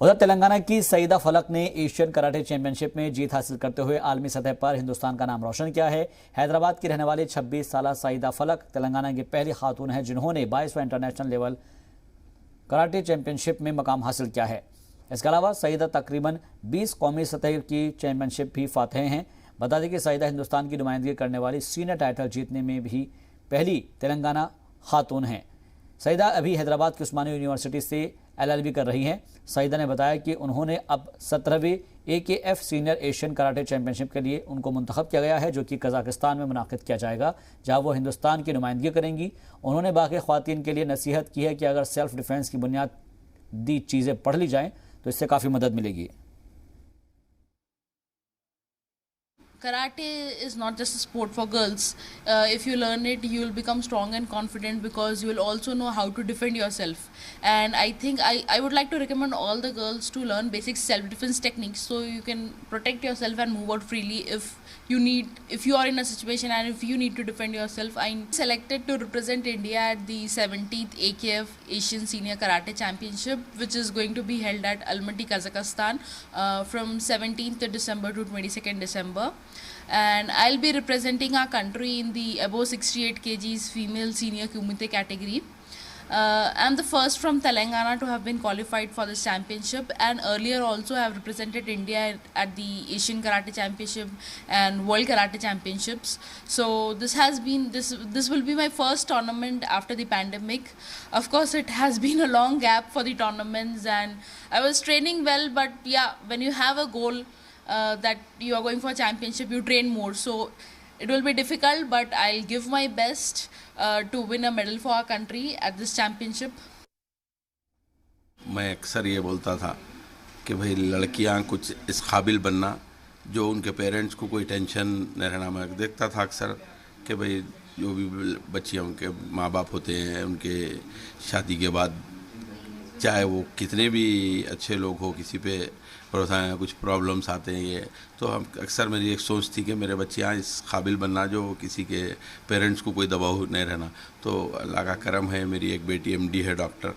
उधर तेलंगाना की सईदा फलक ने एशियन कराटे चैंपियनशिप में जीत हासिल करते हुए आलमी सतह पर हिंदुस्तान का नाम रोशन किया है। हैदराबाद की रहने वाली 26 साल सईदा फलक तेलंगाना की पहली खातून है जिन्होंने 22वां इंटरनेशनल लेवल कराटे चैंपियनशिप में मकाम हासिल किया है। इसके अलावा सईदा तकरीबन 20 कौमी सतह की चैंपियनशिप भी फातेह हैं। बता दें कि सईदा हिंदुस्तान की नुमाइंदगी करने वाली सीनियर टाइटल जीतने में भी पहली तेलंगाना खातून हैं। सईदा अभी हैदराबाद की उस्मानिया यूनिवर्सिटी से LLB कर रही हैं। सईदा ने बताया कि उन्होंने अब 17वीं AKF senior Asian karate championship के लिए उनको मुंतखब किया गया है, जो कि कजाकिस्तान में मुनाकिद किया जाएगा, जहां वो हिंदुस्तान की नुमाइंदगी करेंगी। उन्होंने बाकी ख्वातीन के लिए नसीहत की है कि अगर सेल्फ डिफेंस की बुनियादी चीज़ें पढ़ ली जाएँ तो इससे काफ़ी मदद मिलेगी। Karate is not just a sport for girls. If you learn it, you will become strong and confident because you will also know how to defend yourself. And I think I would like to recommend all the girls to learn basic self-defense techniques so you can protect yourself and move out freely if you are in a situation and if you need to defend yourself. I'm selected to represent India at the 17th AKF Asian Senior Karate Championship, which is going to be held at Almaty, Kazakhstan from 17th December to 22nd December. And I'll be representing our country in the above 68 kgs female senior kumite category. I'm the first from Telangana to have been qualified for this championship, and earlier also I have represented India at the Asian Karate Championship and World Karate Championships. So this will be my first tournament after the pandemic. Of course, it has been a long gap for the tournaments, and I was training well, but yeah, when you have a goal that you are going for a championship, you train more. So it will be difficult, but I'll give my best to win a medal for our country at this championship. मैं अक्सर ये बोलता था कि भाई लड़कियां कुछ इस काबिल बनना जो उनके पेरेंट्स को कोई टेंशन न रहना। मैं देखता था अक्सर कि भाई जो भी बच्चियां उनके माँ बाप होते हैं, उनके शादी के बाद चाहे वो कितने भी अच्छे लोग हो, किसी पे भरोसा है, कुछ प्रॉब्लम्स आते हैं, ये तो हम अक्सर मेरी एक सोच थी कि मेरे बच्चियाँ इस काबिल बनना जो किसी के पेरेंट्स को कोई दबाव नहीं रहना। तो अल्लाह का करम है, मेरी एक बेटी MD है, डॉक्टर,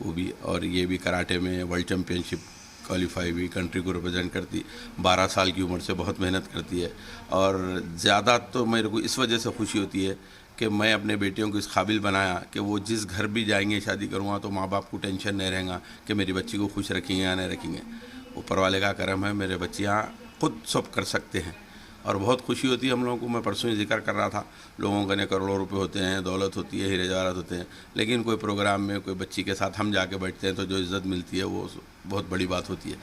वो भी, और ये भी कराटे में वर्ल्ड चैम्पियनशिप क्वालिफाई हुई, कंट्री को रिप्रेजेंट करती। 12 साल की उम्र से बहुत मेहनत करती है, और ज़्यादा तो मेरे को इस वजह से खुशी होती है कि मैं अपने बेटियों को इस काबिल बनाया कि वो जिस घर भी जाएंगे, शादी करूँगा तो माँ बाप को टेंशन नहीं रहेगा कि मेरी बच्ची को खुश रखेंगे या नहीं रखेंगे। ऊपर वाले का करम है, मेरे बच्चियाँ खुद सब कर सकते हैं और बहुत खुशी होती है हम लोगों को। मैं परसों ही जिक्र कर रहा था, लोगों के करोड़ों रुपए होते हैं, दौलत होती है, हीरे जवाहरात होते हैं, लेकिन कोई प्रोग्राम में कोई बच्ची के साथ हम जाके बैठते हैं तो जो इज़्ज़त मिलती है वो बहुत बड़ी बात होती है।